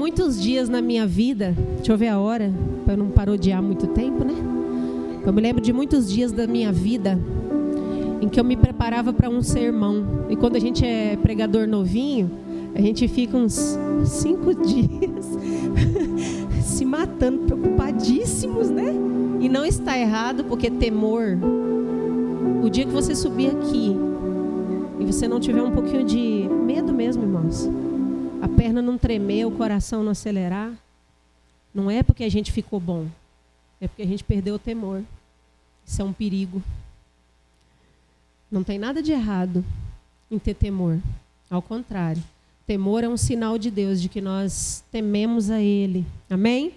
muitos dias na minha vida, deixa eu ver a hora, para eu não parodiar muito tempo, né? Eu me lembro de muitos dias da minha vida em que eu me preparava para um sermão. E quando a gente é pregador novinho, a gente fica uns 5 dias se matando, preocupadíssimos, né? E não está errado, porque temor, o dia que você subir aqui e você não tiver um pouquinho de medo mesmo, irmãos, a perna não tremer, o coração não acelerar, não é porque a gente ficou bom, é porque a gente perdeu o temor. Isso é um perigo. Não tem nada de errado em ter temor. Ao contrário, temor é um sinal de Deus, de que nós tememos a Ele. Amém?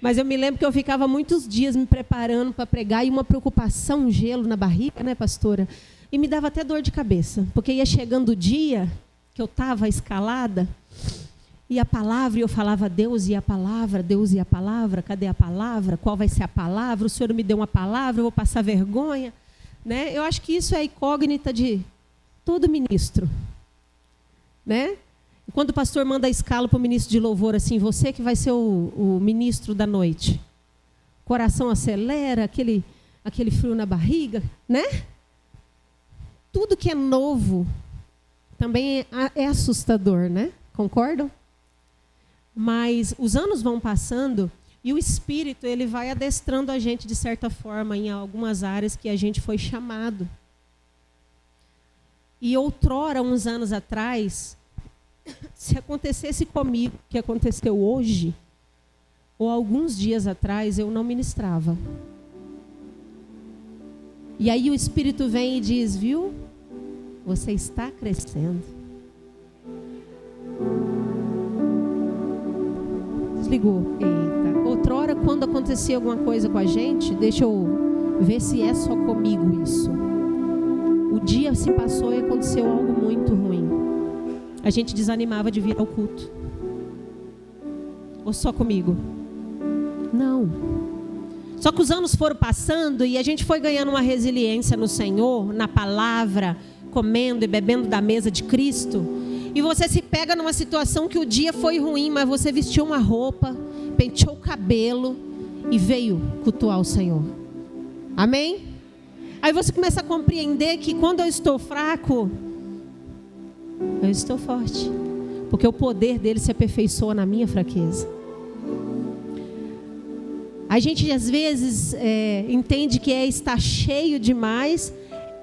Mas eu me lembro que eu ficava muitos dias me preparando para pregar e uma preocupação, um gelo na barriga, né, pastora? E me dava até dor de cabeça, porque ia chegando o dia que eu estava escalada, e a palavra, e eu falava, Deus e a palavra, Deus e a palavra, cadê a palavra? Qual vai ser a palavra? O Senhor me deu uma palavra, eu vou passar vergonha, né? Eu acho que isso é a incógnita de todo ministro, né? Quando o pastor manda a escala para o ministro de louvor, assim, você que vai ser o ministro da noite, o coração acelera, aquele frio na barriga, né? Tudo que é novo também é assustador, né? Concordam? Mas os anos vão passando e o Espírito, ele vai adestrando a gente de certa forma em algumas áreas que a gente foi chamado. E outrora, uns anos atrás, se acontecesse comigo o que aconteceu hoje, ou alguns dias atrás, eu não ministrava. E aí o Espírito vem e diz, viu? Você está crescendo. Desligou. Eita. Outrora, quando acontecia alguma coisa com a gente, deixa eu ver se é só comigo isso. O dia se passou e aconteceu algo muito ruim. A gente desanimava de vir ao culto. Ou só comigo? Não. Só que os anos foram passando e a gente foi ganhando uma resiliência no Senhor, na palavra, comendo e bebendo da mesa de Cristo. E você se pega numa situação que o dia foi ruim, mas você vestiu uma roupa, penteou o cabelo e veio cultuar o Senhor. Amém? Aí você começa a compreender que quando eu estou fraco, eu estou forte. Porque o poder dele se aperfeiçoa na minha fraqueza. A gente às vezes entende que estar cheio demais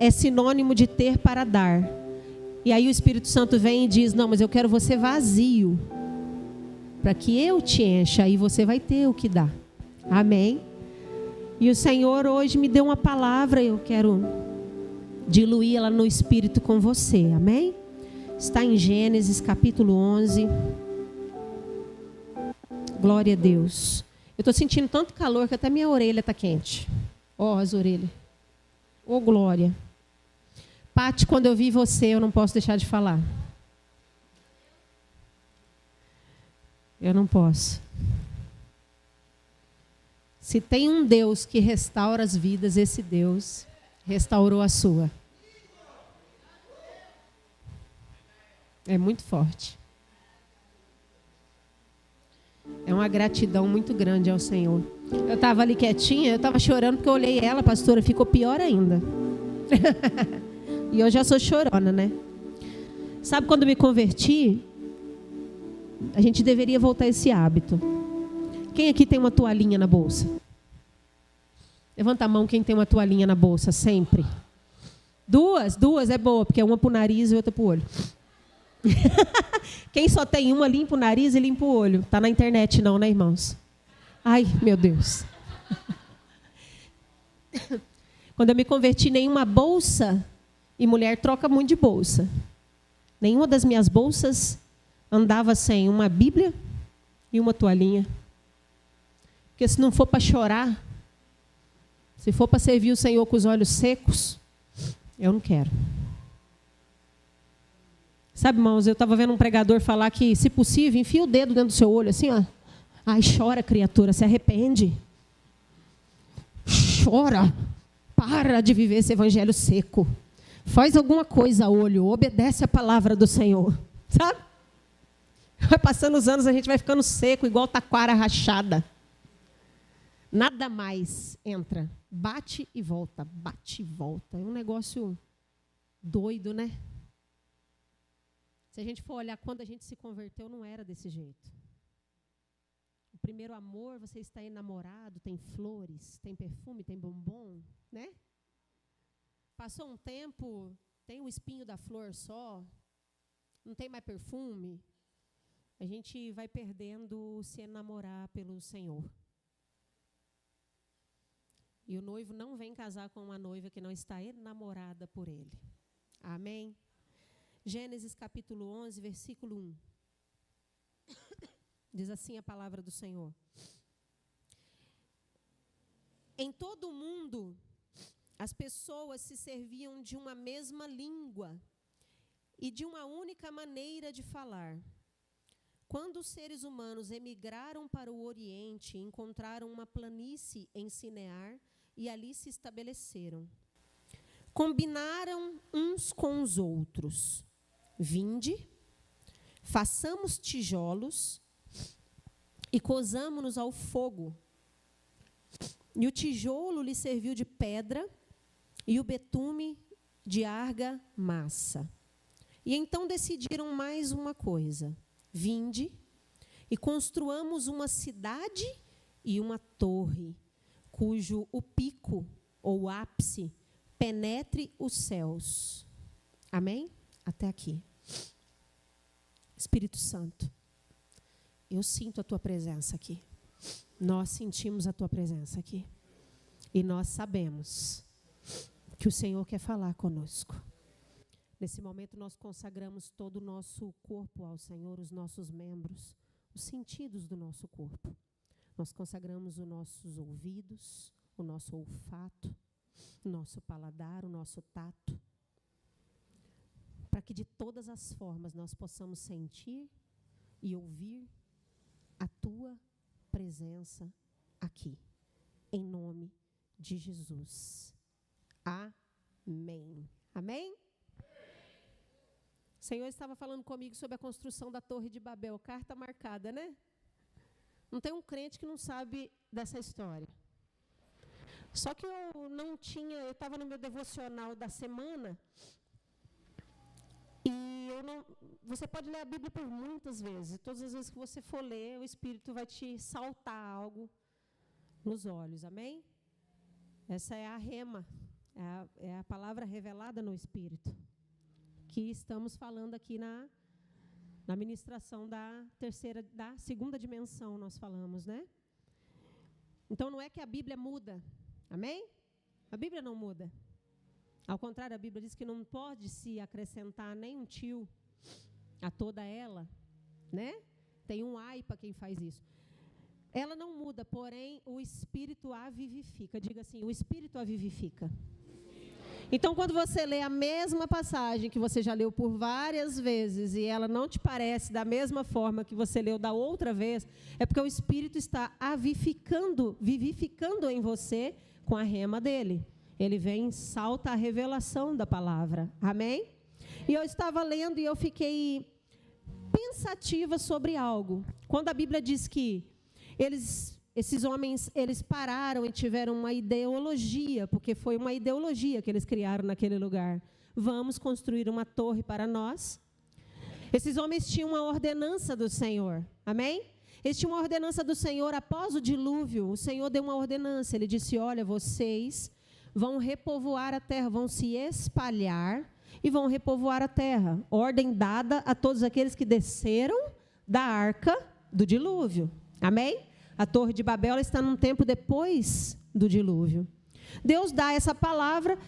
é sinônimo de ter para dar. E aí o Espírito Santo vem e diz, não, mas eu quero você vazio, para que eu te encha, aí você vai ter o que dar. Amém? E o Senhor hoje me deu uma palavra, eu quero diluir ela no Espírito com você. Amém? Está em Gênesis capítulo 11. Glória a Deus. Eu estou sentindo tanto calor que até minha orelha está quente. Ó, as orelhas. Ô, glória. Pati, quando eu vi você, eu não posso deixar de falar. Eu não posso. Se tem um Deus que restaura as vidas, esse Deus restaurou a sua. É muito forte. É uma gratidão muito grande ao Senhor. Eu estava ali quietinha, eu estava chorando porque eu olhei ela, pastora, ficou pior ainda. E eu já sou chorona, né? Sabe quando me converti? A gente deveria voltar a esse hábito. Quem aqui tem uma toalhinha na bolsa? Levanta a mão quem tem uma toalhinha na bolsa, sempre. Duas é boa, porque é uma para o nariz e outra para o olho. Quem só tem uma, limpa o nariz e limpa o olho. Tá na internet não, né, irmãos? Ai, meu Deus. Quando eu me converti, nenhuma bolsa, e mulher troca muito de bolsa. Nenhuma das minhas bolsas andava sem uma Bíblia e uma toalhinha. Porque se não for para chorar, se for para servir o Senhor com os olhos secos, eu não quero. Sabe, irmãos, eu estava vendo um pregador falar que, se possível, enfia o dedo dentro do seu olho, assim, ó. Ai, chora, criatura, se arrepende. Chora. Para de viver esse evangelho seco. Faz alguma coisa, olho. Obedece a palavra do Senhor. Sabe? Vai passando os anos, a gente vai ficando seco, igual taquara rachada. Nada mais entra. Bate e volta, bate e volta. É um negócio doido, né? Se a gente for olhar quando a gente se converteu, não era desse jeito. O primeiro amor, você está enamorado, tem flores, tem perfume, tem bombom, né? Passou um tempo, tem o espinho da flor só, não tem mais perfume. A gente vai perdendo se enamorar pelo Senhor. E o noivo não vem casar com uma noiva que não está enamorada por ele. Amém? Gênesis capítulo 11, versículo 1. Diz assim a palavra do Senhor. Em todo o mundo, as pessoas se serviam de uma mesma língua e de uma única maneira de falar. Quando os seres humanos emigraram para o Oriente, encontraram uma planície em Sinear e ali se estabeleceram. Combinaram uns com os outros. Vinde, façamos tijolos e cozamo-nos ao fogo. E o tijolo lhe serviu de pedra e o betume de argamassa. E então decidiram mais uma coisa. Vinde e construamos uma cidade e uma torre, cujo o pico ou ápice penetre os céus. Amém? Até aqui. Espírito Santo, eu sinto a tua presença aqui. Nós sentimos a tua presença aqui. E nós sabemos que o Senhor quer falar conosco. Nesse momento, nós consagramos todo o nosso corpo ao Senhor, os nossos membros, os sentidos do nosso corpo. Nós consagramos os nossos ouvidos, o nosso olfato, o nosso paladar, o nosso tato, para que de todas as formas nós possamos sentir e ouvir a tua presença aqui, em nome de Jesus. Amém. Amém? O Senhor estava falando comigo sobre a construção da Torre de Babel, carta marcada, né? Não tem um crente que não sabe dessa história. Só que eu estava no meu devocional da semana, e você pode ler a Bíblia por muitas vezes, e todas as vezes que você for ler, o Espírito vai te saltar algo nos olhos, amém? Essa é a rema, é a palavra revelada no Espírito, que estamos falando aqui na ministração da segunda dimensão, nós falamos, né? Então, não é que a Bíblia muda, amém? A Bíblia não muda. Ao contrário, a Bíblia diz que não pode se acrescentar nem um tio a toda ela, né? Tem um ai para quem faz isso. Ela não muda, porém, o Espírito a vivifica. Diga assim, o Espírito a vivifica. Então, quando você lê a mesma passagem que você já leu por várias vezes e ela não te parece da mesma forma que você leu da outra vez, é porque o Espírito está vivificando em você com a rema dele. Ele vem e salta a revelação da palavra. Amém? E eu estava lendo e eu fiquei pensativa sobre algo. Quando a Bíblia diz que esses homens, eles pararam e tiveram uma ideologia, porque foi uma ideologia que eles criaram naquele lugar. Vamos construir uma torre para nós. Esses homens tinham uma ordenança do Senhor. Amém? Eles tinham uma ordenança do Senhor após o dilúvio. O Senhor deu uma ordenança. Ele disse, olha, vocês vão repovoar a terra, vão se espalhar e vão repovoar a terra. Ordem dada a todos aqueles que desceram da arca do dilúvio. Amém? A Torre de Babel está num tempo depois do dilúvio. Deus dá essa palavra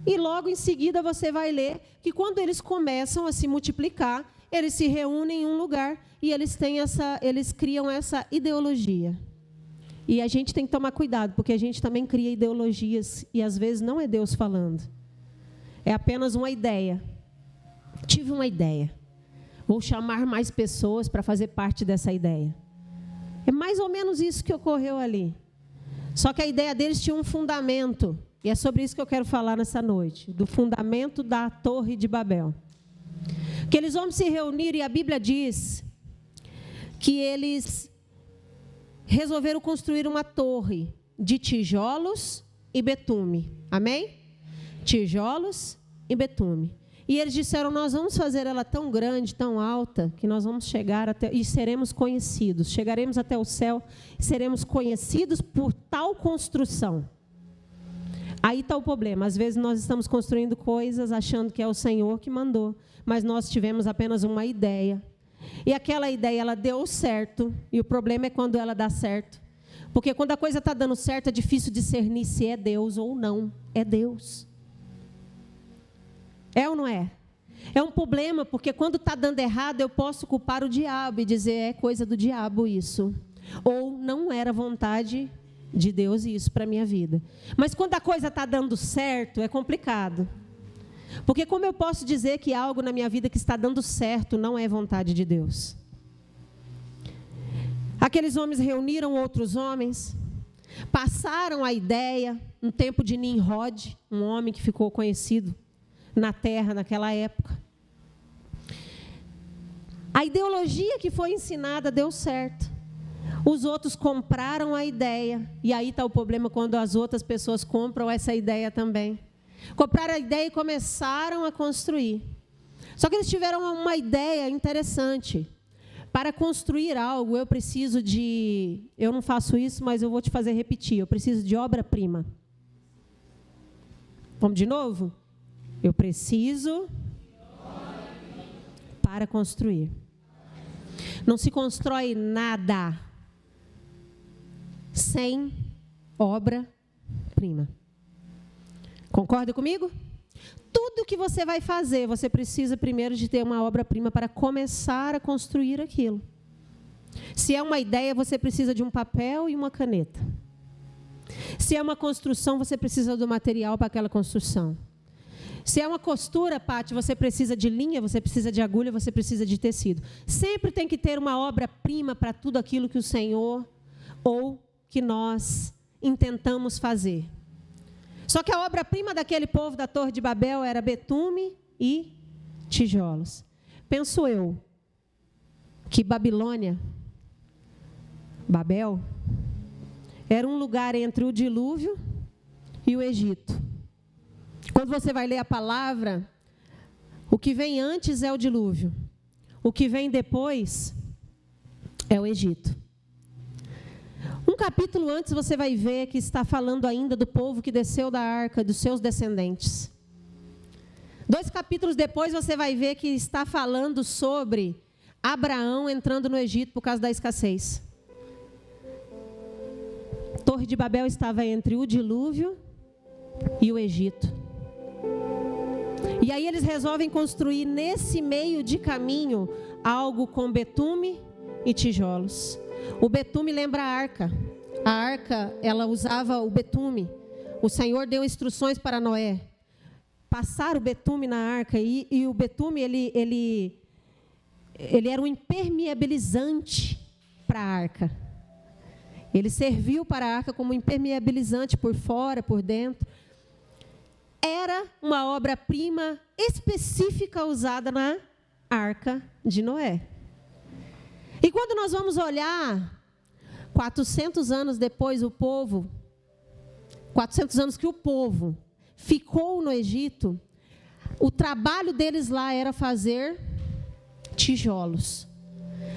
e logo em seguida você vai ler que quando eles começam a se multiplicar, eles se reúnem em um lugar e eles criam essa ideologia. E a gente tem que tomar cuidado, porque a gente também cria ideologias e às vezes não é Deus falando. É apenas uma ideia. Tive uma ideia. Vou chamar mais pessoas para fazer parte dessa ideia. É mais ou menos isso que ocorreu ali. Só que a ideia deles tinha um fundamento. E é sobre isso que eu quero falar nessa noite. Do fundamento da Torre de Babel. Que eles vão se reunir e a Bíblia diz que eles resolveram construir uma torre de tijolos e betume. Amém? Tijolos e betume. E eles disseram, nós vamos fazer ela tão grande, tão alta, que nós vamos chegar até, e seremos conhecidos. Chegaremos até o céu e seremos conhecidos por tal construção. Aí está o problema. Às vezes nós estamos construindo coisas achando que é o Senhor que mandou, mas nós tivemos apenas uma ideia. E aquela ideia, ela deu certo, e o problema é quando ela dá certo. Porque quando a coisa está dando certo, é difícil discernir se é Deus ou não. É Deus. É ou não é? É um problema, porque quando está dando errado, eu posso culpar o diabo e dizer, é coisa do diabo isso. Ou não era vontade de Deus isso para a minha vida. Mas quando a coisa está dando certo, é complicado. Porque como eu posso dizer que algo na minha vida que está dando certo não é vontade de Deus? Aqueles homens reuniram outros homens, passaram a ideia, no tempo de Nimrod, um homem que ficou conhecido na terra naquela época. A ideologia que foi ensinada deu certo. Os outros compraram a ideia, e aí está o problema quando as outras pessoas compram essa ideia também. Compraram a ideia e começaram a construir. Só que eles tiveram uma ideia interessante. Para construir algo, eu preciso de... Eu não faço isso, mas eu vou te fazer repetir. Eu preciso de obra-prima. Vamos de novo? Eu preciso para construir. Não se constrói nada sem obra-prima. Concorda comigo? Tudo que você vai fazer, você precisa primeiro de ter uma obra-prima para começar a construir aquilo. Se é uma ideia, você precisa de um papel e uma caneta. Se é uma construção, você precisa do material para aquela construção. Se é uma costura, Pati, você precisa de linha, você precisa de agulha, você precisa de tecido. Sempre tem que ter uma obra-prima para tudo aquilo que o Senhor ou que nós intentamos fazer. Só que a obra-prima daquele povo da Torre de Babel era betume e tijolos. Penso eu que Babilônia, Babel, era um lugar entre o dilúvio e o Egito. Quando você vai ler a palavra, o que vem antes é o dilúvio. O que vem depois é o Egito. Um capítulo antes você vai ver que está falando ainda do povo que desceu da arca, dos seus descendentes. 2 capítulos depois você vai ver que está falando sobre Abraão entrando no Egito por causa da escassez. Torre de Babel estava entre o dilúvio e o Egito. E aí eles resolvem construir nesse meio de caminho algo com betume e tijolos. O betume lembra a arca. A arca, ela usava o betume. O Senhor deu instruções para Noé passar o betume na arca. E o betume, ele era um impermeabilizante para a arca. Ele serviu para a arca como impermeabilizante por fora, por dentro. Era uma obra-prima específica usada na arca de Noé. E quando nós vamos olhar, 400 anos depois, 400 anos que o povo ficou no Egito, o trabalho deles lá era fazer tijolos.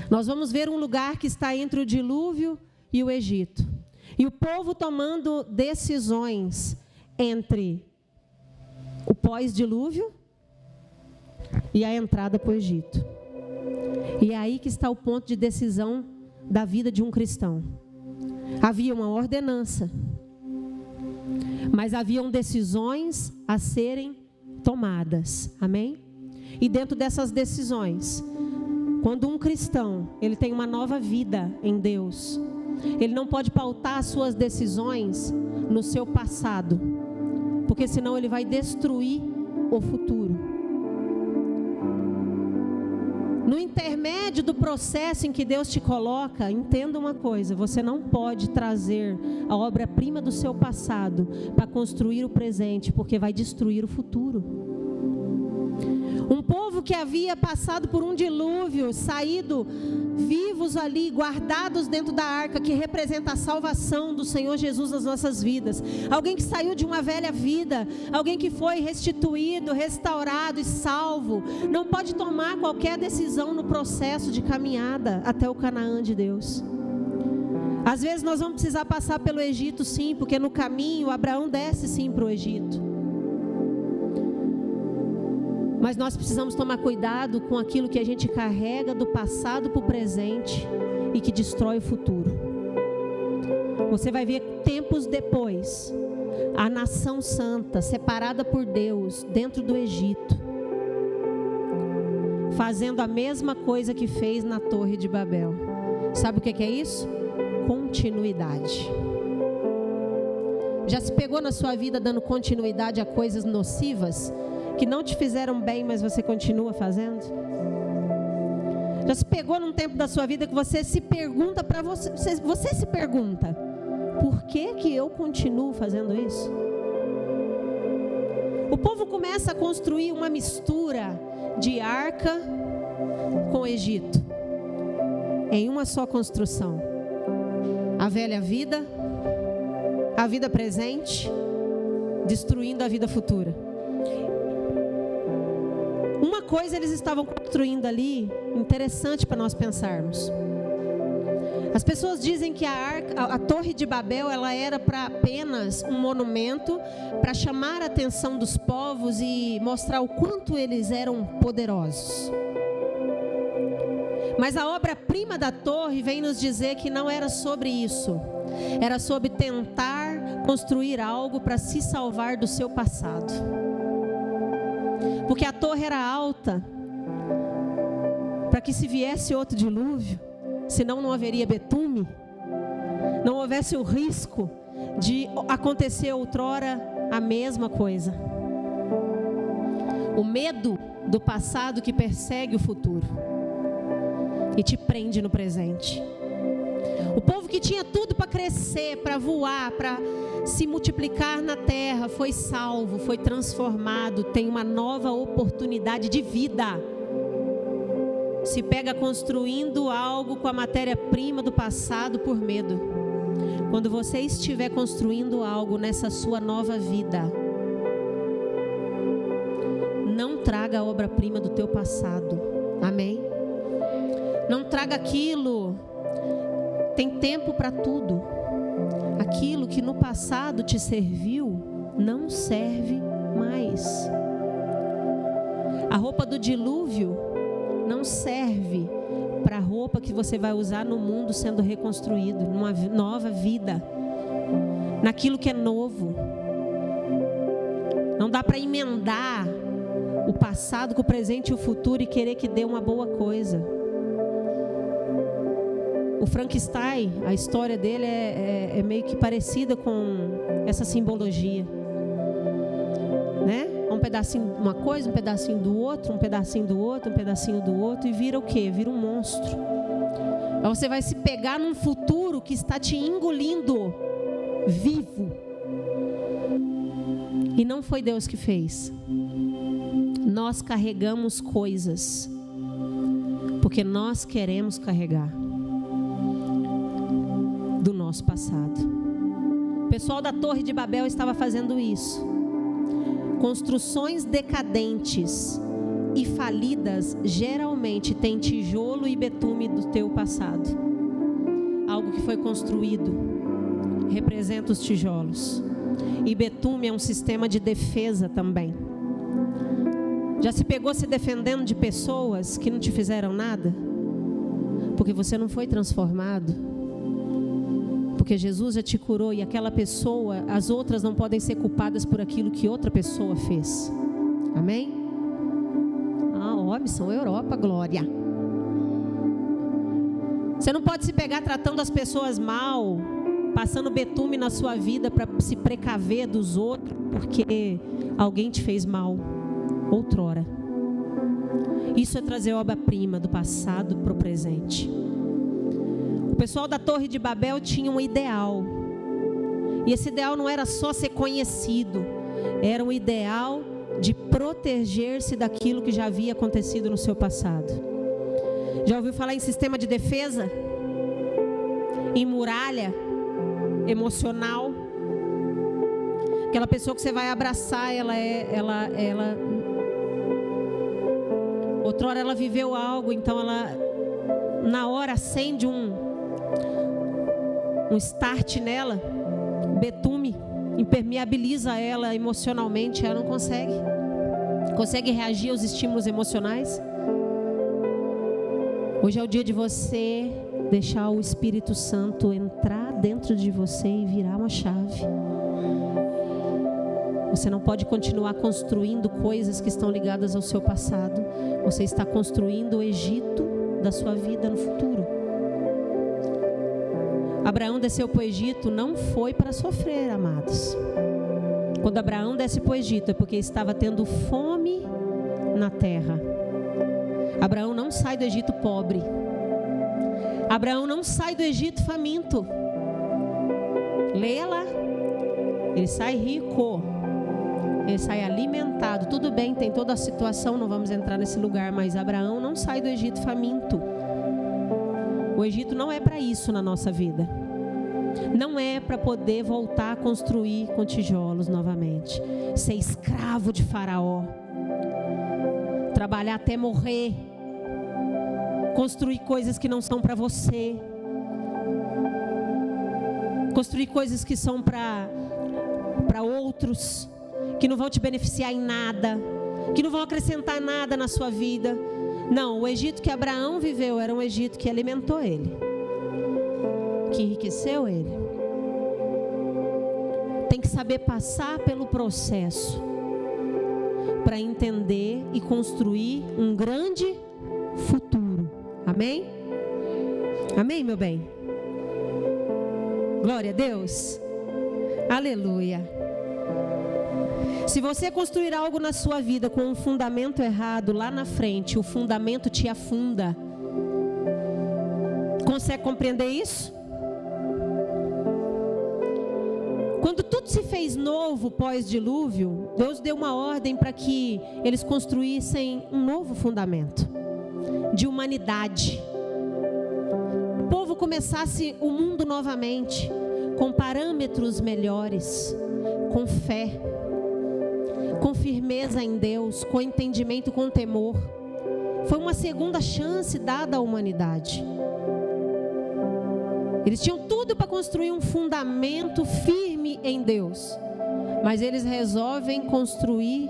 Nós vamos ver um lugar que está entre o dilúvio e o Egito. E o povo tomando decisões entre o pós-dilúvio e a entrada para o Egito. E é aí que está o ponto de decisão da vida de um cristão. Havia uma ordenança, mas haviam decisões a serem tomadas. Amém? E dentro dessas decisões, quando um cristão, ele tem uma nova vida em Deus, ele não pode pautar as suas decisões no seu passado, porque senão ele vai destruir o futuro. No intermédio do processo em que Deus te coloca, entenda uma coisa, você não pode trazer a obra-prima do seu passado para construir o presente, porque vai destruir o futuro. Um povo que havia passado por um dilúvio, saído vivos ali, guardados dentro da arca, que representa a salvação do Senhor Jesus nas nossas vidas. Alguém que saiu de uma velha vida, alguém que foi restituído, restaurado e salvo, não pode tomar qualquer decisão no processo de caminhada até o Canaã de Deus. Às vezes nós vamos precisar passar pelo Egito, sim, porque no caminho Abraão desce sim para o Egito. Mas nós precisamos tomar cuidado com aquilo que a gente carrega do passado para o presente e que destrói o futuro. Você vai ver tempos depois, a nação santa, separada por Deus, dentro do Egito, fazendo a mesma coisa que fez na Torre de Babel. Sabe o que é isso? Continuidade. Já se pegou na sua vida dando continuidade a coisas nocivas que não te fizeram bem, mas você continua fazendo? Já se pegou num tempo da sua vida que você se pergunta para você se pergunta: por que eu continuo fazendo isso? O povo começa a construir uma mistura de arca com Egito, em uma só construção. A velha vida, a vida presente, destruindo a vida futura. Uma coisa eles estavam construindo ali, interessante para nós pensarmos. As pessoas dizem que a Torre de Babel, ela era para apenas um monumento, para chamar a atenção dos povos e mostrar o quanto eles eram poderosos. Mas a obra-prima da torre vem nos dizer que não era sobre isso. Era sobre tentar construir algo para se salvar do seu passado. Porque a torre era alta, para que se viesse outro dilúvio, senão não haveria betume, não houvesse o risco de acontecer outrora a mesma coisa. O medo do passado que persegue o futuro e te prende no presente. O povo que tinha tudo para crescer, para voar, para se multiplicar na terra, foi salvo, foi transformado, tem uma nova oportunidade de vida. Se pega construindo algo com a matéria-prima do passado por medo. Quando você estiver construindo algo nessa sua nova vida, não traga a obra-prima do teu passado. Amém? Não traga aquilo. Tem tempo para tudo. Aquilo que no passado te serviu, não serve mais. A roupa do dilúvio não serve para a roupa que você vai usar no mundo sendo reconstruído, numa nova vida, naquilo que é novo. Não dá para emendar o passado com o presente e o futuro e querer que dê uma boa coisa. O Frankenstein, a história dele é meio que parecida com essa simbologia, né? Um pedacinho de uma coisa, um pedacinho do outro, um pedacinho do outro, um pedacinho do outro, e vira o quê? Vira um monstro. Aí você vai se pegar num futuro que está te engolindo vivo. E não foi Deus que fez. Nós carregamos coisas porque nós queremos carregar do nosso passado. O pessoal da Torre de Babel estava fazendo isso. Construções decadentes e falidas geralmente têm tijolo e betume do teu passado. Algo que foi construído representa os tijolos. E betume é um sistema de defesa também. Já se pegou se defendendo de pessoas que não te fizeram nada? Porque você não foi transformado. Porque Jesus já te curou e aquela pessoa, as outras não podem ser culpadas por aquilo que outra pessoa fez. Amém? Missão Europa, glória. Você não pode se pegar tratando as pessoas mal, passando betume na sua vida para se precaver dos outros, porque alguém te fez mal outrora. Isso é trazer obra-prima do passado para o presente. O pessoal da Torre de Babel tinha um ideal. E esse ideal não era só ser conhecido, era um ideal de proteger-se daquilo que já havia acontecido no seu passado. Já ouviu falar em sistema de defesa? Em muralha emocional? Aquela pessoa que você vai abraçar, outrora ela viveu algo, então ela na hora acende um start nela, betume, impermeabiliza ela emocionalmente, ela não consegue reagir aos estímulos emocionais. Hoje é o dia de você deixar o Espírito Santo entrar dentro de você e virar uma chave. Você não pode continuar construindo coisas que estão ligadas ao seu passado. Você está construindo o Egito da sua vida no futuro. Abraão desceu para o Egito não foi para sofrer, amados. Quando Abraão desce para o Egito é porque estava tendo fome na terra. Abraão não sai do Egito pobre. Abraão não sai do Egito faminto. Leia lá. Ele sai rico. Ele sai alimentado. Tudo bem, tem toda a situação, não vamos entrar nesse lugar, mas Abraão não sai do Egito faminto. O Egito não é para isso na nossa vida. Não é para poder voltar a construir com tijolos novamente. Ser escravo de Faraó. Trabalhar até morrer. Construir coisas que não são para você. Construir coisas que são para outros. Que não vão te beneficiar em nada, que não vão acrescentar nada na sua vida. Não, o Egito que Abraão viveu era um Egito que alimentou ele, que enriqueceu ele. Tem que saber passar pelo processo para entender e construir um grande futuro. Amém? Amém, meu bem? Glória a Deus. Aleluia. Se você construir algo na sua vida com um fundamento errado, lá na frente, o fundamento te afunda. Consegue compreender isso? Quando tudo se fez novo pós-dilúvio, Deus deu uma ordem para que eles construíssem um novo fundamento de humanidade. O povo começasse o mundo novamente, com parâmetros melhores, com fé, com firmeza em Deus, com entendimento, com temor. Foi uma segunda chance dada à humanidade. Eles tinham tudo para construir um fundamento firme em Deus, mas eles resolvem construir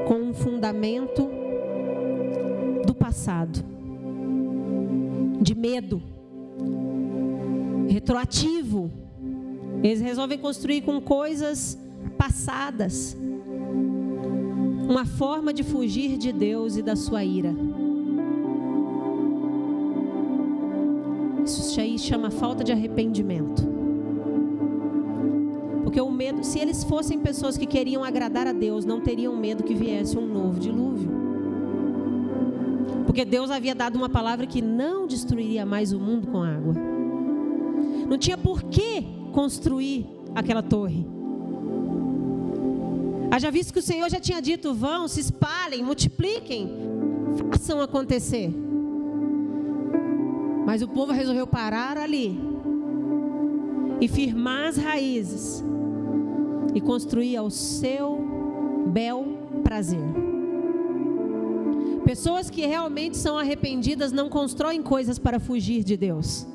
com um fundamento do passado, de medo, retroativo. Eles resolvem construir com coisas passadas, uma forma de fugir de Deus e da sua ira. Isso aí chama falta de arrependimento. Porque o medo, se eles fossem pessoas que queriam agradar a Deus, não teriam medo que viesse um novo dilúvio. Porque Deus havia dado uma palavra que não destruiria mais o mundo com água. Não tinha por que construir aquela torre. Haja visto que o Senhor já tinha dito: vão, se espalhem, multipliquem, façam acontecer. Mas o povo resolveu parar ali e firmar as raízes e construir ao seu bel prazer. Pessoas que realmente são arrependidas não constroem coisas para fugir de Deus,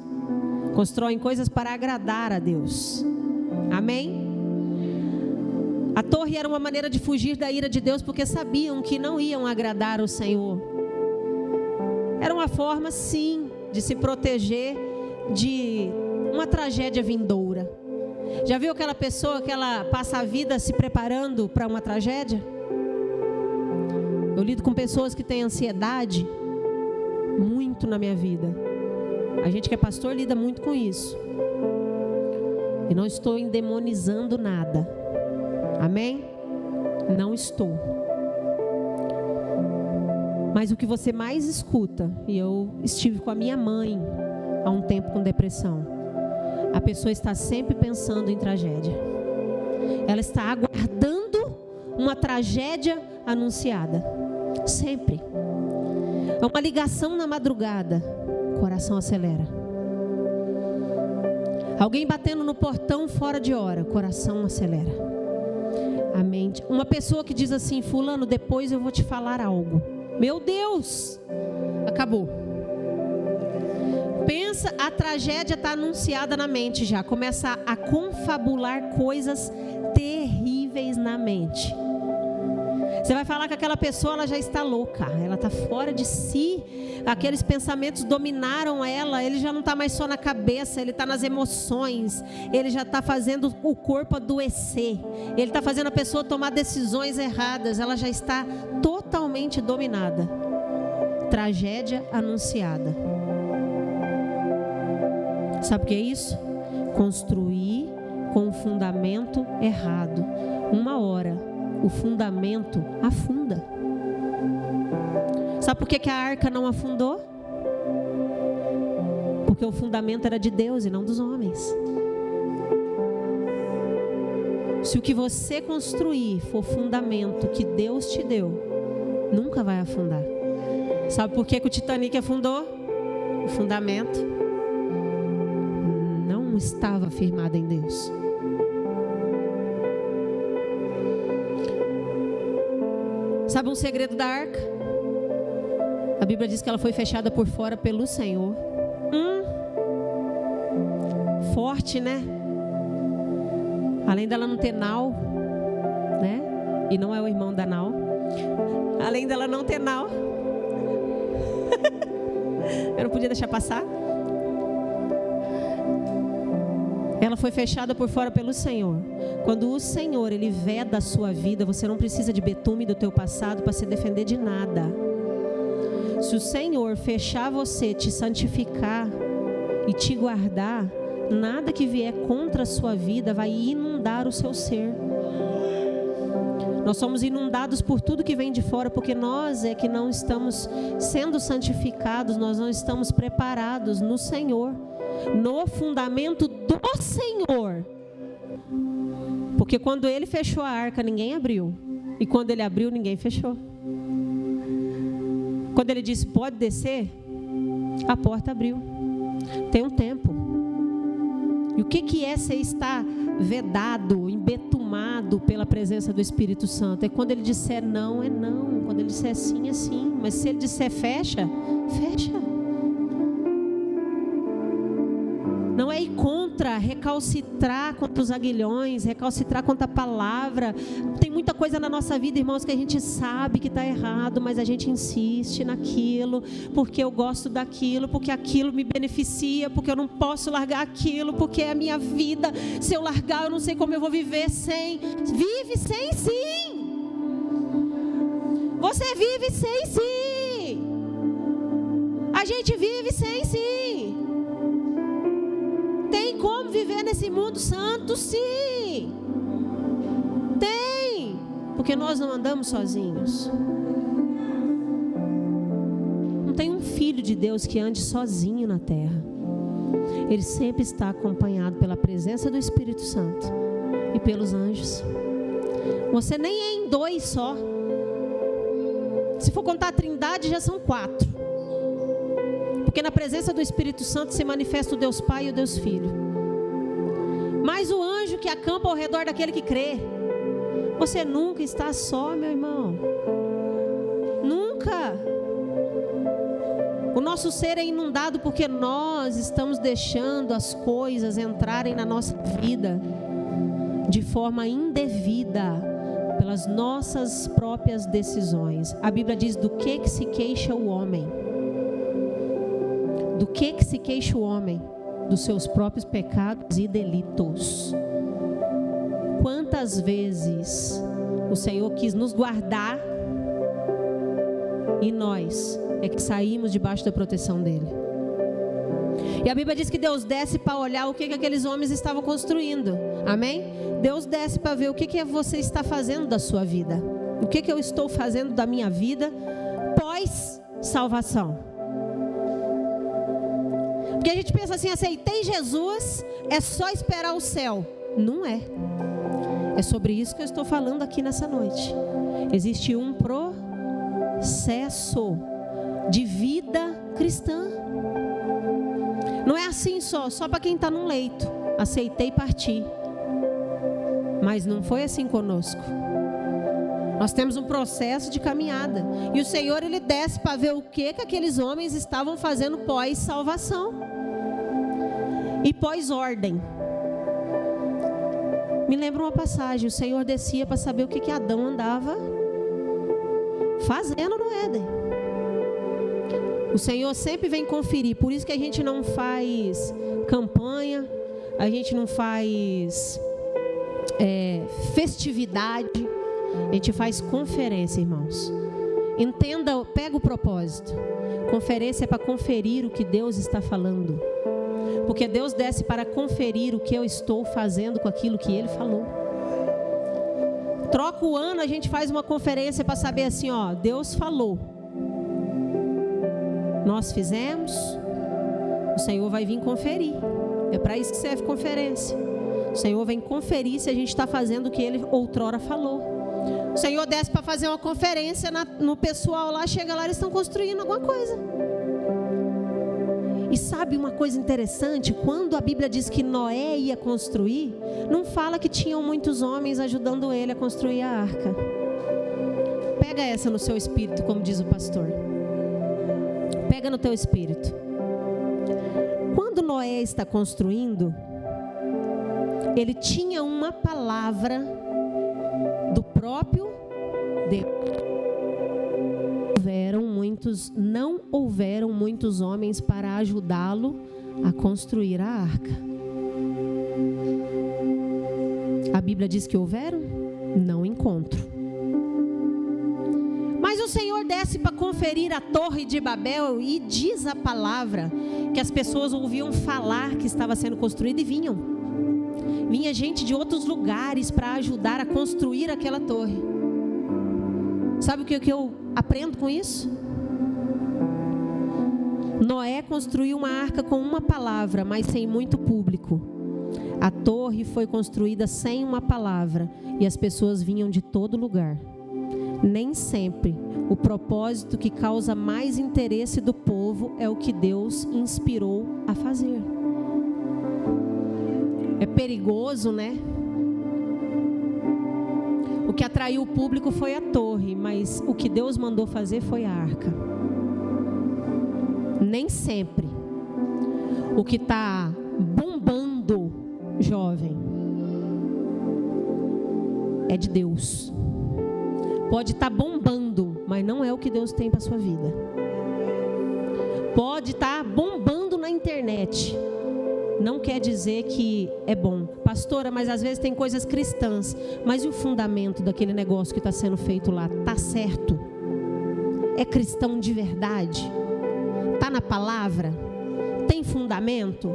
constroem coisas para agradar a Deus. Amém? A torre era uma maneira de fugir da ira de Deus, porque sabiam que não iam agradar o Senhor. Era uma forma, sim, de se proteger de uma tragédia vindoura. Já viu aquela pessoa que ela passa a vida se preparando para uma tragédia? Eu lido com pessoas que têm ansiedade muito na minha vida. A gente que é pastor lida muito com isso. E não estou endemonizando nada. Amém? Não estou. Mas o que você mais escuta, e eu estive com a minha mãe há um tempo com depressão, a pessoa está sempre pensando em tragédia. Ela está aguardando uma tragédia anunciada. Sempre. É uma ligação na madrugada, o coração acelera. Alguém batendo no portão fora de hora, o coração acelera. A mente. Uma pessoa que diz assim: fulano, depois eu vou te falar algo. Meu Deus, acabou. Pensa, a tragédia está anunciada na mente já. Começa a confabular coisas terríveis na mente. Você vai falar que aquela pessoa, ela já está louca, ela está fora de si, aqueles pensamentos dominaram ela, ele já não está mais só na cabeça, ele está nas emoções, ele já está fazendo o corpo adoecer, ele está fazendo a pessoa tomar decisões erradas, ela já está totalmente dominada. Tragédia anunciada. Sabe o que é isso? Construir com o fundamento errado. Uma hora o fundamento afunda. Sabe por que a arca não afundou? Porque o fundamento era de Deus e não dos homens. Se o que você construir for fundamento que Deus te deu, nunca vai afundar. Sabe por que o Titanic afundou? O fundamento não estava firmado em Deus. Sabe um segredo da arca? A Bíblia diz que ela foi fechada por fora pelo Senhor. Forte, né? Além dela não ter nau, né? E não é o irmão da nau. Além dela não ter nau. Eu não podia deixar passar. Ela foi fechada por fora pelo Senhor. Quando o Senhor, Ele veda a sua vida, você não precisa de betume do teu passado para se defender de nada. Se o Senhor fechar você, te santificar e te guardar, nada que vier contra a sua vida vai inundar o seu ser. Nós somos inundados por tudo que vem de fora, porque nós é que não estamos sendo santificados, nós não estamos preparados no Senhor, no fundamento do Senhor. Porque quando Ele fechou a arca, ninguém abriu. E quando Ele abriu, ninguém fechou. Quando Ele disse, pode descer, a porta abriu. Tem um tempo. E o que é você estar vedado, embetumado pela presença do Espírito Santo? É quando Ele disser não, é não. Quando Ele disser sim, é sim. Mas se Ele disser fecha, fecha. Não é ir contra, recalcitrar contra os aguilhões, recalcitrar contra a palavra. Tem muita coisa na nossa vida, irmãos, que a gente sabe que está errado, mas a gente insiste naquilo, porque eu gosto daquilo, porque aquilo me beneficia, porque eu não posso largar aquilo, porque é a minha vida. Se eu largar, eu não sei como eu vou viver sem. Vive sem sim. Você vive sem sim. A gente vive sem sim. Tem como viver nesse mundo santo? Sim. Tem. Porque nós não andamos sozinhos. Não tem um filho de Deus que ande sozinho na terra. Ele sempre está acompanhado pela presença do Espírito Santo e pelos anjos. Você nem é em dois só. Se for contar a Trindade, já são 4. Porque na presença do Espírito Santo se manifesta o Deus Pai e o Deus Filho. Mas o anjo que acampa ao redor daquele que crê. Você nunca está só, meu irmão. Nunca. O nosso ser é inundado porque nós estamos deixando as coisas entrarem na nossa vida de forma indevida, pelas nossas próprias decisões. A Bíblia diz: do que se queixa o homem? Do que se queixa o homem? Dos seus próprios pecados e delitos. Quantas vezes o Senhor quis nos guardar e nós é que saímos debaixo da proteção dele. E a Bíblia diz que Deus desce para olhar o que aqueles homens estavam construindo. Amém? Deus desce para ver o que você está fazendo da sua vida. O que eu estou fazendo da minha vida pós salvação. Porque a gente pensa assim, aceitei Jesus, é só esperar o céu. Não é. É sobre isso que eu estou falando aqui nessa noite. Existe um processo de vida cristã. Não é assim só para quem está num leito. Aceitei partir. Mas não foi assim conosco. Nós temos um processo de caminhada. E o Senhor, Ele desce para ver o que aqueles homens estavam fazendo pós-salvação. E pós-ordem. Me lembra uma passagem. O Senhor descia para saber o que Adão andava fazendo no Éden. O Senhor sempre vem conferir. Por isso que a gente não faz campanha. A gente não faz festividade. A gente faz conferência, irmãos. Entenda, pega o propósito. Conferência é para conferir o que Deus está falando. Porque Deus desce para conferir o que eu estou fazendo com aquilo que Ele falou. Troca o ano, a gente faz uma conferência para saber assim, ó, Deus falou. Nós fizemos, o Senhor vai vir conferir. É para isso que serve conferência. O Senhor vem conferir se a gente está fazendo o que Ele outrora falou. O Senhor desce para fazer uma conferência no pessoal lá, chega lá, eles estão construindo alguma coisa. E sabe uma coisa interessante? Quando a Bíblia diz que Noé ia construir, não fala que tinham muitos homens ajudando ele a construir a arca. Pega essa no seu espírito, como diz o pastor. Pega no teu espírito. Quando Noé está construindo, ele tinha uma palavra do próprio Deus. Não houveram muitos homens para ajudá-lo a construir a arca. A Bíblia diz que houveram? Não encontro. Mas o Senhor desce para conferir a torre de Babel e diz a palavra que as pessoas ouviam falar que estava sendo construída e vinham. Vinha gente de outros lugares para ajudar a construir aquela torre. Sabe o que eu aprendo com isso? Noé construiu uma arca com uma palavra, mas sem muito público. A torre foi construída sem uma palavra e as pessoas vinham de todo lugar. Nem sempre o propósito que causa mais interesse do povo é o que Deus inspirou a fazer. É perigoso, né? O que atraiu o público foi a torre, mas o que Deus mandou fazer foi a arca. Nem sempre o que está bombando, jovem, é de Deus. Pode estar bombando, mas não é o que Deus tem para a sua vida. Pode estar bombando na internet, não quer dizer que é bom. Pastora, mas às vezes tem coisas cristãs. Mas e o fundamento daquele negócio que está sendo feito lá? Está certo? É cristão de verdade? Está na palavra? Tem fundamento?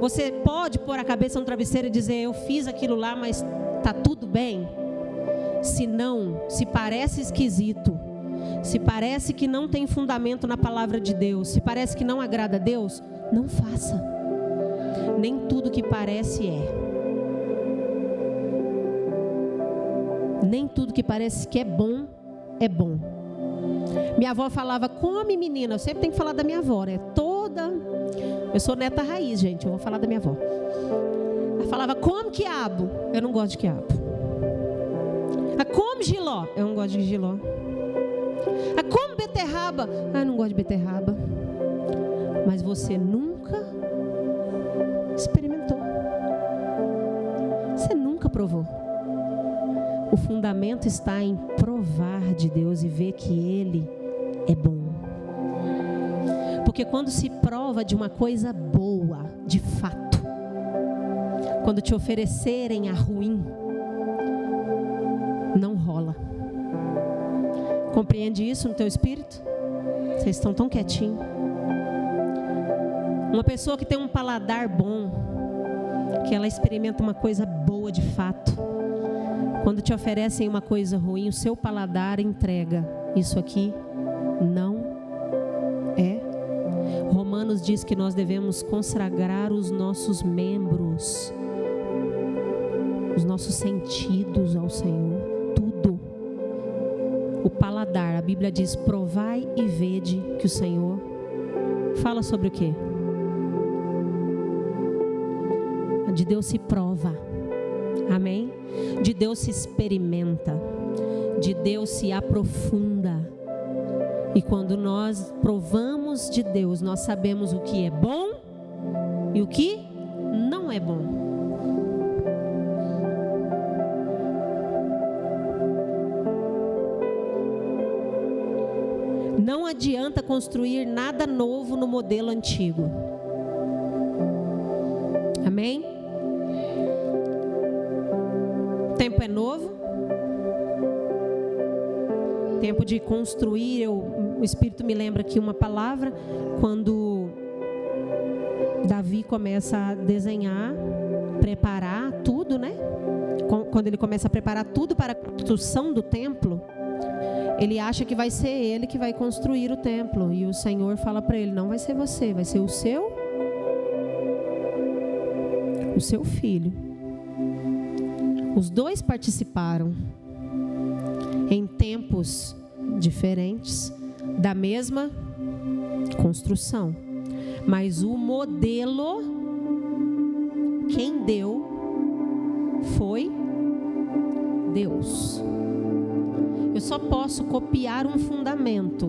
Você pode pôr a cabeça no travesseiro e dizer, eu fiz aquilo lá, mas está tudo bem? Se não, se parece esquisito, se parece que não tem fundamento na palavra de Deus, se parece que não agrada a Deus, não faça. Nem tudo que parece é. Nem tudo que parece que é bom, é bom. Minha avó falava, come menina. Eu sempre tenho que falar da minha avó, né? Eu sou neta raiz, gente. Eu vou falar da minha avó. Ela falava, come quiabo. Eu não gosto de quiabo. Come jiló. Eu não gosto de jiló. Come beterraba. Eu não gosto de beterraba. Mas você nunca experimentou. Você nunca provou. O fundamento está em provar de Deus e ver que Ele é bom. Porque quando se prova de uma coisa boa, de fato, quando te oferecerem a ruim, não rola. Compreende isso no teu espírito? Vocês estão tão quietinhos. Uma pessoa que tem um paladar bom, que ela experimenta uma coisa boa de fato, quando te oferecem uma coisa ruim, o seu paladar entrega. Isso aqui não é. Romanos diz que nós devemos consagrar os nossos membros os nossos sentidos ao Senhor, tudo. O paladar, a Bíblia diz: provai e vede que o Senhor fala sobre o quê? De Deus se prova, amém? De Deus se experimenta, de Deus se aprofunda. E quando nós provamos de Deus, nós sabemos o que é bom e o que não é bom. Não adianta construir nada novo no modelo antigo. Amém? O tempo é novo. Tempo de construir. O Espírito me lembra aqui uma palavra. Quando Davi começa a desenhar, preparar tudo, né? Quando ele começa a preparar tudo para a construção do templo, ele acha que vai ser ele que vai construir o templo. E o Senhor fala para ele: não vai ser você, vai ser o seu filho. Os dois participaram em tempos diferentes da mesma construção, mas o modelo, quem deu foi Deus. Eu só posso copiar um fundamento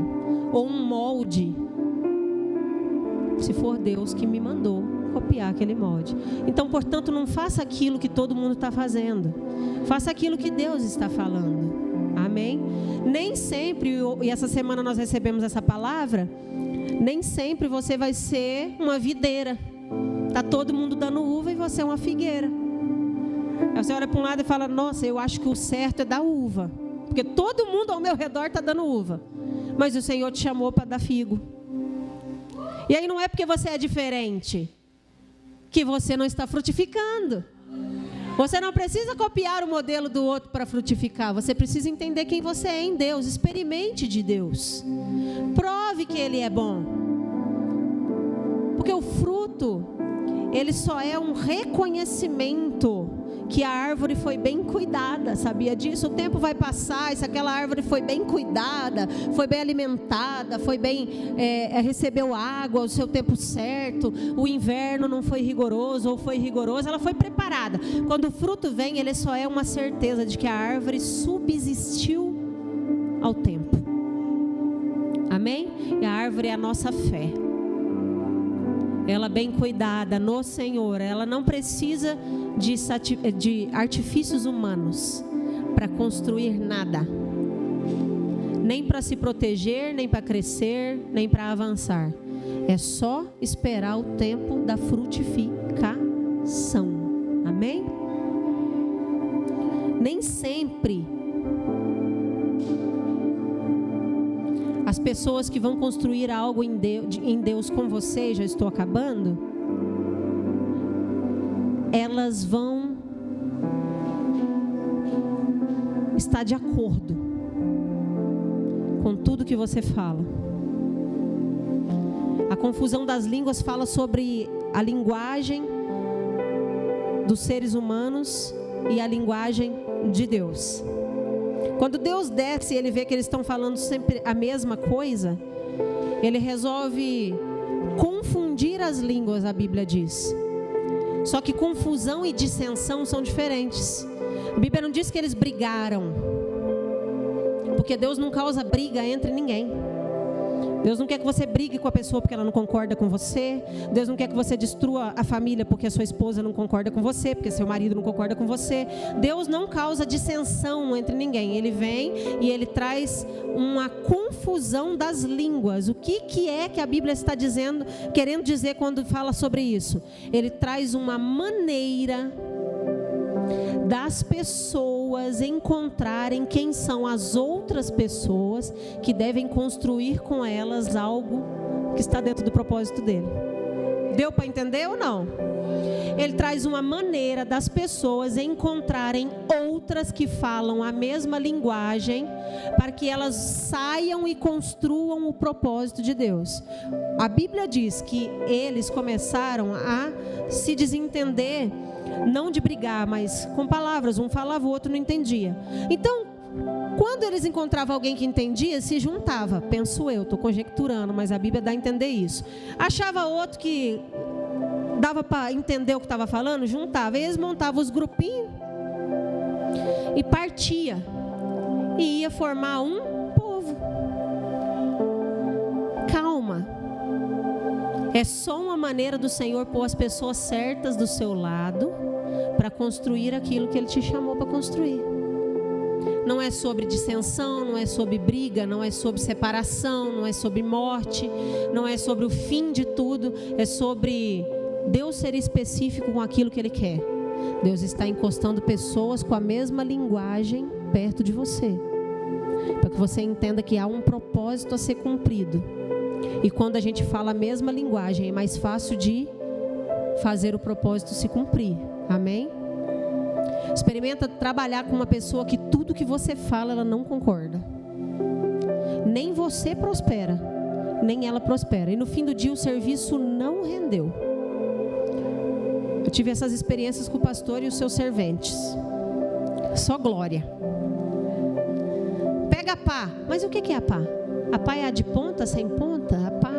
ou um molde se for Deus que me mandou copiar aquele molde. Então, portanto, não faça aquilo que todo mundo está fazendo. Faça aquilo que Deus está falando. Amém? Nem sempre, e essa semana nós recebemos essa palavra, nem sempre você vai ser uma videira. Está todo mundo dando uva e você é uma figueira. Aí você olha para um lado e fala: nossa, eu acho que o certo é dar uva, porque todo mundo ao meu redor está dando uva. Mas o Senhor te chamou para dar figo. E aí não é porque você é diferente que você não está frutificando. Você não precisa copiar o modelo do outro para frutificar. Você precisa entender quem você é em Deus. Experimente de Deus. Prove que Ele é bom. Porque o fruto, ele só é um reconhecimento que a árvore foi bem cuidada. Sabia disso? O tempo vai passar, e se aquela árvore foi bem cuidada, foi bem alimentada, foi bem, recebeu água ao seu tempo certo, o inverno não foi rigoroso ou foi rigoroso, ela foi preparada. Quando o fruto vem, ele só é uma certeza de que a árvore subsistiu ao tempo. Amém? E a árvore é a nossa fé. Ela bem cuidada no Senhor, ela não precisa de artifícios humanos para construir nada, nem para se proteger, nem para crescer, nem para avançar. É só esperar o tempo da frutificação. Amém? Nem sempre as pessoas que vão construir algo em Deus com você, já estou acabando, elas vão estar de acordo com tudo que você fala. A confusão das línguas fala sobre a linguagem dos seres humanos e a linguagem de Deus. Quando Deus desce e Ele vê que eles estão falando sempre a mesma coisa, Ele resolve confundir as línguas, a Bíblia diz. Só que confusão e dissensão são diferentes. A Bíblia não diz que eles brigaram, porque Deus não causa briga entre ninguém. Deus não quer que você brigue com a pessoa porque ela não concorda com você. Deus não quer que você destrua a família porque a sua esposa não concorda com você, porque seu marido não concorda com você. Deus não causa dissensão entre ninguém. Ele vem e Ele traz uma confusão das línguas. O que é que a Bíblia está dizendo, querendo dizer quando fala sobre isso? Ele traz uma maneira das pessoas encontrarem quem são as outras pessoas que devem construir com elas algo que está dentro do propósito dele. Deu para entender ou não? Ele traz uma maneira das pessoas encontrarem outras que falam a mesma linguagem para que elas saiam e construam o propósito de Deus. A Bíblia diz que eles começaram a se desentender Não de brigar, mas com palavras. Um falava, o outro não entendia. Então, quando eles encontravam alguém que entendia, se juntava. Penso eu, estou conjecturando, mas a Bíblia dá a entender isso. Achava outro que dava para entender o que estava falando, juntava. E eles montavam os grupinhos e partia. E ia formar um povo. Calma. É só uma maneira do Senhor pôr as pessoas certas do seu lado para construir aquilo que Ele te chamou para construir. Não é sobre dissensão, não é sobre briga, não é sobre separação, não é sobre morte, não é sobre o fim de tudo, é sobre Deus ser específico com aquilo que Ele quer. Deus está encostando pessoas com a mesma linguagem perto de você, para que você entenda que há um propósito a ser cumprido. E quando a gente fala a mesma linguagem, é mais fácil de fazer o propósito se cumprir. Amém? Experimenta trabalhar com uma pessoa que tudo que você fala, ela não concorda. Nem você prospera, nem ela prospera. E no fim do dia o serviço não rendeu. Eu tive essas experiências com o pastor e os seus serventes. Só glória. Pega a pá. Mas o que é a pá? A pá é a de ponta, sem ponta? A pá.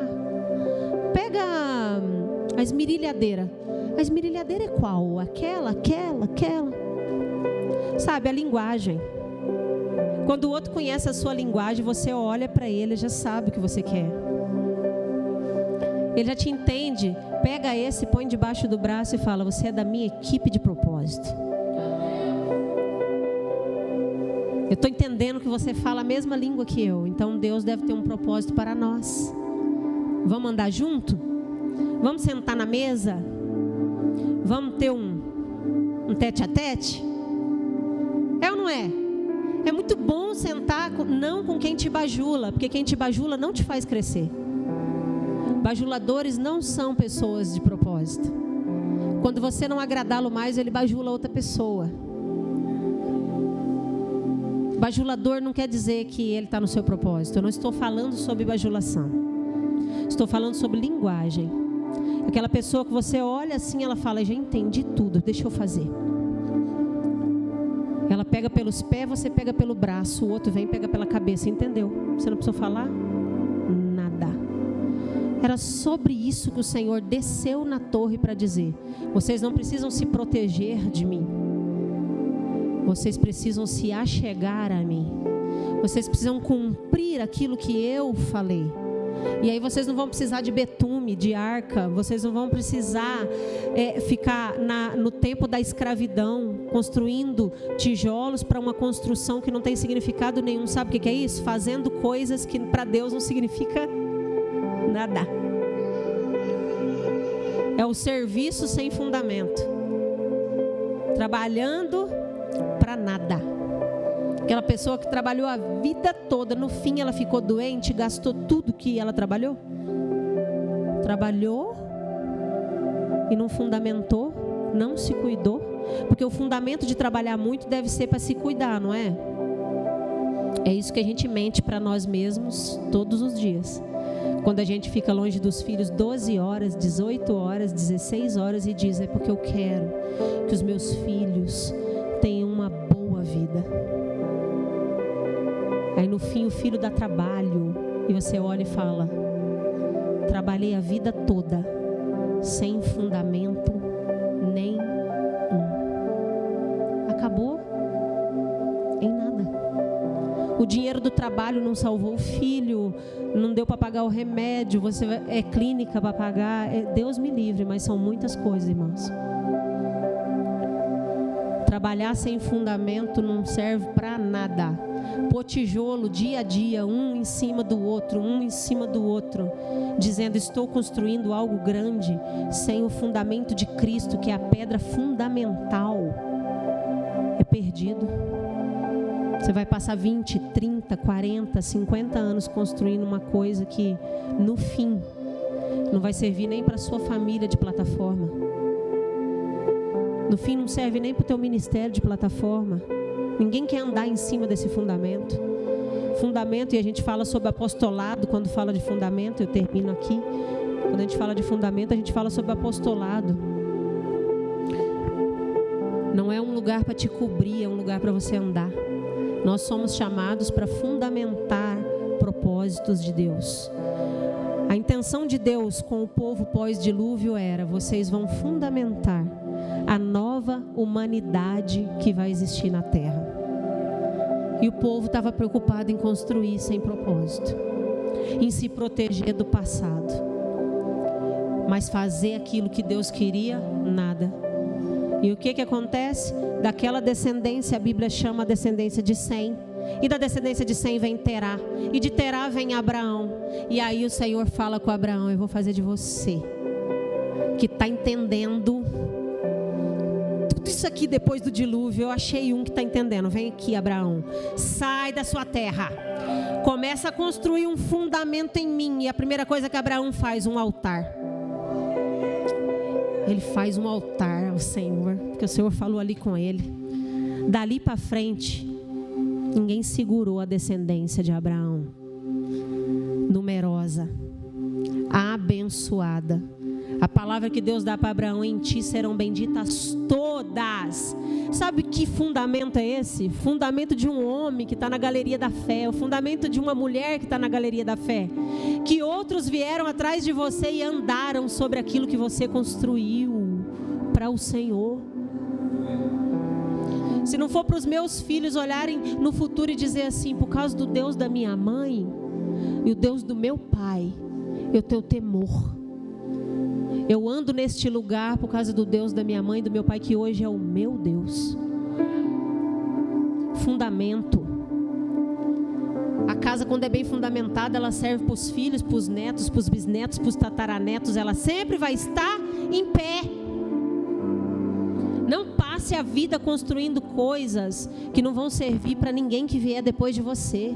Pega a esmerilhadeira. A esmerilhadeira é qual? Aquela. Sabe, a linguagem. Quando o outro conhece a sua linguagem, você olha para ele e já sabe o que você quer. Ele já te entende. Pega esse, põe debaixo do braço e fala: você é da minha equipe de propósito. Eu estou entendendo que você fala a mesma língua que eu. Então Deus deve ter um propósito para nós. Vamos andar junto? Vamos sentar na mesa? Vamos ter um tete a tete? É ou não é? É muito bom sentar não com quem te bajula, porque quem te bajula não te faz crescer. Bajuladores não são pessoas de propósito. Quando você não agradá-lo mais, ele bajula outra pessoa. Bajulador não quer dizer que ele está no seu propósito. Eu não estou falando sobre bajulação. Estou falando sobre linguagem. Aquela pessoa que você olha assim, ela fala: já entendi tudo, deixa eu fazer. Ela pega pelos pés, você pega pelo braço, o outro vem e pega pela cabeça, entendeu? Você não precisou falar nada. Era sobre isso que o Senhor desceu na torre para dizer: vocês não precisam se proteger de mim. Vocês precisam se achegar a mim. Vocês precisam cumprir aquilo que eu falei. E aí vocês não vão precisar de betume, de arca. Vocês não vão precisar ficar no tempo da escravidão, construindo tijolos para uma construção que não tem significado nenhum. Sabe o que é isso? Fazendo coisas que para Deus não significa nada. É o serviço sem fundamento. Trabalhando para nada. Aquela pessoa que trabalhou a vida toda, no fim ela ficou doente, gastou tudo que ela trabalhou. Trabalhou e não fundamentou, não se cuidou. Porque o fundamento de trabalhar muito deve ser para se cuidar, não é? É isso que a gente mente para nós mesmos todos os dias. Quando a gente fica longe dos filhos 12 horas, 18 horas, 16 horas e diz: é porque eu quero que os meus filhos tenham uma boa vida. Aí no fim o filho dá trabalho e você olha e fala: trabalhei a vida toda sem fundamento nenhum. Acabou em nada. O dinheiro do trabalho não salvou o filho, não deu para pagar o remédio, é clínica para pagar, Deus me livre, mas são muitas coisas, irmãos. Trabalhar sem fundamento não serve para nada. Pôr tijolo dia a dia, um em cima do outro, dizendo: estou construindo algo grande, sem o fundamento de Cristo, que é a pedra fundamental, é perdido. Você vai passar 20, 30, 40, 50 anos construindo uma coisa que, no fim, não vai servir nem para sua família de plataforma. No fim, não serve nem para o teu ministério de plataforma. Ninguém quer andar em cima desse fundamento. Fundamento, e a gente fala sobre apostolado, quando fala de fundamento, eu termino aqui. Quando a gente fala de fundamento, a gente fala sobre apostolado. Não é um lugar para te cobrir, é um lugar para você andar. Nós somos chamados para fundamentar propósitos de Deus. A intenção de Deus com o povo pós-dilúvio era: vocês vão fundamentar a nova humanidade que vai existir na terra. E o povo estava preocupado em construir sem propósito, em se proteger do passado, mas fazer aquilo que Deus queria, nada. E o que acontece? Daquela descendência, a Bíblia chama a descendência de Sem. E da descendência de Sem vem Terá. E de Terá vem Abraão. E aí o Senhor fala com Abraão: eu vou fazer de você, que está entendendo tudo isso aqui depois do dilúvio. Eu achei um que está entendendo. Vem aqui, Abraão. Sai da sua terra. Começa a construir um fundamento em mim. E a primeira coisa que Abraão faz, um altar. Ele faz um altar ao Senhor, porque o Senhor falou ali com ele. Dali para frente, ninguém segurou a descendência de Abraão. Numerosa, abençoada. A palavra que Deus dá para Abraão: em ti serão benditas todas. Sabe que fundamento é esse? Fundamento de um homem que está na galeria da fé. O fundamento de uma mulher que está na galeria da fé. Que outros vieram atrás de você e andaram sobre aquilo que você construiu para o Senhor. Se não for para os meus filhos olharem no futuro e dizer assim: por causa do Deus da minha mãe e o Deus do meu pai, eu tenho temor. Eu ando neste lugar por causa do Deus da minha mãe e do meu pai, que hoje é o meu Deus. Fundamento. A casa, quando é bem fundamentada, ela serve para os filhos, para os netos, para os bisnetos, para os tataranetos. Ela sempre vai estar em pé. Não passe a vida construindo coisas que não vão servir para ninguém que vier depois de você.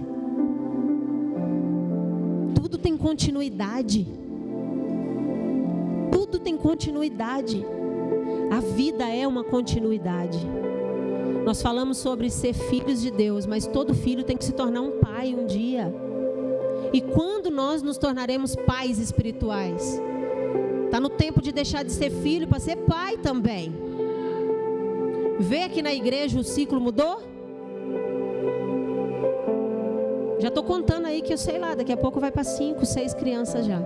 Tudo tem continuidade. Tudo tem continuidade. A vida é uma continuidade. Nós falamos sobre ser filhos de Deus, mas todo filho tem que se tornar um pai um dia. E quando nós nos tornaremos pais espirituais? Está no tempo de deixar de ser filho para ser pai também. Vê aqui na igreja o ciclo mudou? Já estou contando aí que eu sei lá, daqui a pouco vai para 5, 6 crianças já.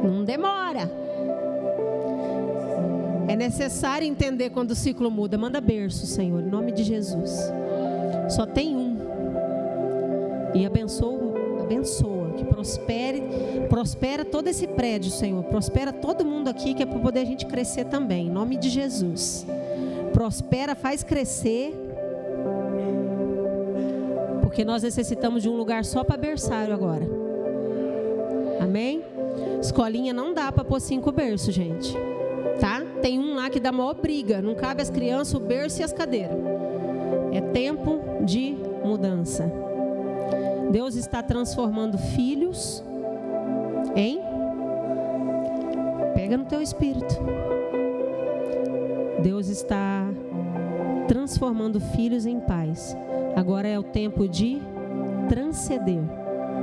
Não demora. É necessário entender quando o ciclo muda. Manda berço, Senhor, em nome de Jesus. Só tem um. E abençoa, que prospera todo esse prédio, Senhor. Prospera todo mundo aqui, que é para poder a gente crescer também, em nome de Jesus. Prospera, faz crescer. Porque nós necessitamos de um lugar só para berçário agora. Amém? Escolinha não dá para pôr 5 berços, gente. Tá? Tem um lá que dá maior briga. Não cabe as crianças, o berço e as cadeiras. É tempo de mudança. Deus está transformando filhos em... Pega no teu espírito. Deus está transformando filhos em pais. Agora é o tempo de transcender.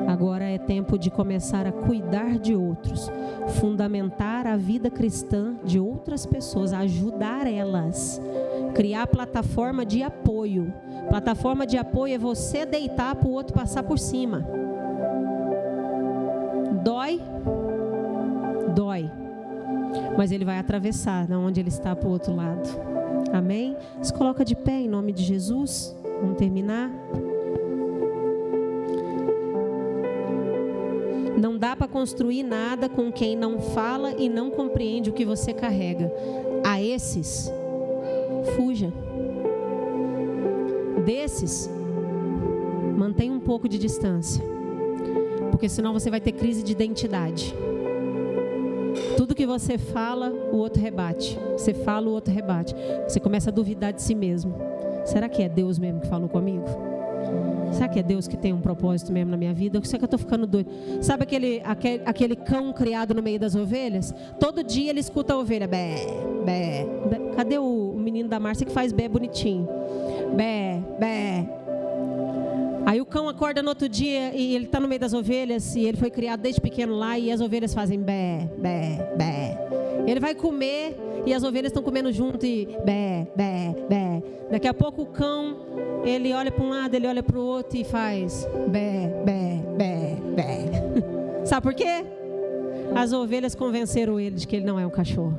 Agora é tempo de começar a cuidar de outros, fundamentar a vida cristã de outras pessoas, ajudar elas, criar plataforma de apoio. Plataforma de apoio é você deitar para o outro passar por cima. Dói, mas ele vai atravessar de onde ele está para o outro lado. Amém? Se coloca de pé em nome de Jesus. Vamos terminar. Não dá para construir nada com quem não fala e não compreende o que você carrega. A esses, fuja. Desses, mantenha um pouco de distância. Porque senão você vai ter crise de identidade. Tudo que você fala, o outro rebate. Você fala, o outro rebate. Você começa a duvidar de si mesmo. Será que é Deus mesmo que falou comigo? Será que é Deus que tem um propósito mesmo na minha vida? Ou será que eu estou ficando doido? Sabe aquele cão criado no meio das ovelhas? Todo dia ele escuta a ovelha. Bé, bé. Cadê o menino da Márcia que faz bé bonitinho? Bé, bé. Aí o cão acorda no outro dia e ele está no meio das ovelhas. E ele foi criado desde pequeno lá e as ovelhas fazem bé, bé, bé. Ele vai comer e as ovelhas estão comendo junto e bé, bé, bé. Daqui a pouco o cão, ele olha para um lado, ele olha para o outro e faz bé, bé, bé, bé. Sabe por quê? As ovelhas convenceram ele de que ele não é um cachorro.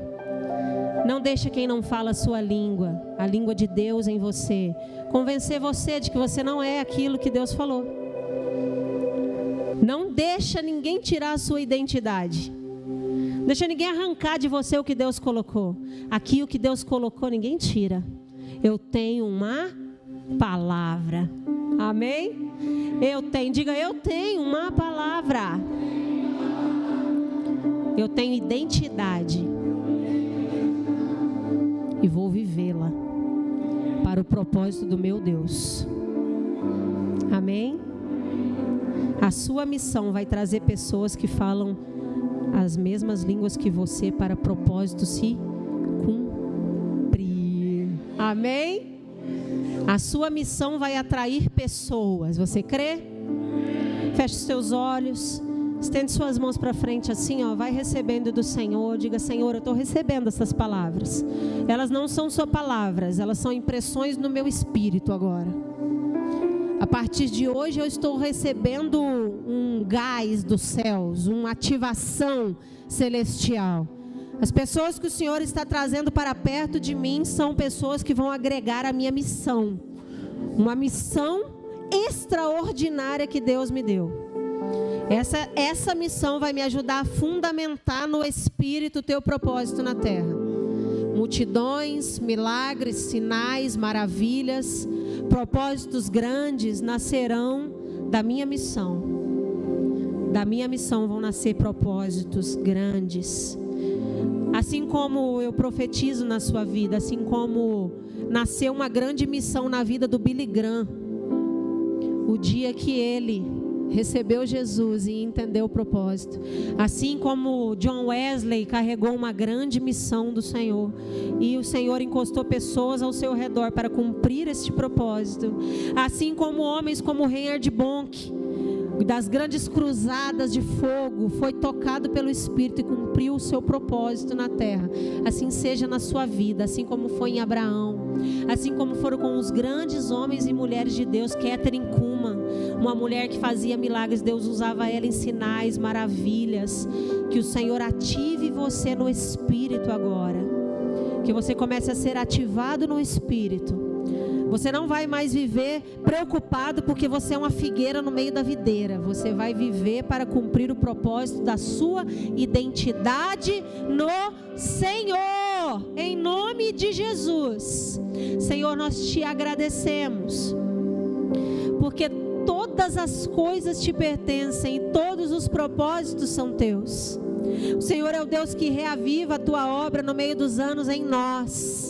Não deixa quem não fala a sua língua, a língua de Deus em você, convencer você de que você não é aquilo que Deus falou. Não deixa ninguém tirar a sua identidade. Não deixa ninguém arrancar de você o que Deus colocou. Aqui o que Deus colocou ninguém tira. Eu tenho uma palavra. Amém? Diga, eu tenho uma palavra. Eu tenho identidade. E vou vivê-la para o propósito do meu Deus. Amém? A sua missão vai trazer pessoas que falam as mesmas línguas que você para propósito se cumprir. Amém? A sua missão vai atrair pessoas. Você crê? Feche os seus olhos. Estende suas mãos para frente assim, ó, vai recebendo do Senhor. Diga, Senhor, eu estou recebendo essas palavras. Elas não são só palavras, elas são impressões no meu espírito agora. A partir de hoje eu estou recebendo um gás dos céus, uma ativação celestial. As pessoas que o Senhor está trazendo para perto de mim são pessoas que vão agregar a minha missão. Uma missão extraordinária que Deus me deu. Essa missão vai me ajudar a fundamentar no Espírito o teu propósito na terra. Multidões, milagres, sinais, maravilhas, propósitos grandes nascerão da minha missão. Da minha missão vão nascer propósitos grandes. Assim como eu profetizo na sua vida, assim como nasceu uma grande missão na vida do Billy Graham, o dia que ele recebeu Jesus e entendeu o propósito. Assim como John Wesley carregou uma grande missão do Senhor e o Senhor encostou pessoas ao seu redor para cumprir este propósito. Assim como homens como Reinhard Bonk, das grandes cruzadas de fogo, foi tocado pelo Espírito e cumpriu o seu propósito na terra. Assim seja na sua vida, assim como foi em Abraão, assim como foram com os grandes homens e mulheres de Deus. Catherine Kuhlman, uma mulher que fazia milagres, Deus usava ela em sinais, maravilhas. Que o Senhor ative você no Espírito agora, que você comece a ser ativado no Espírito. Você não vai mais viver preocupado porque você é uma figueira no meio da videira. Você vai viver para cumprir o propósito da sua identidade no Senhor, em nome de Jesus. Senhor, nós te agradecemos, porque todas as coisas te pertencem e todos os propósitos são teus. O Senhor é o Deus que reaviva a tua obra no meio dos anos em nós.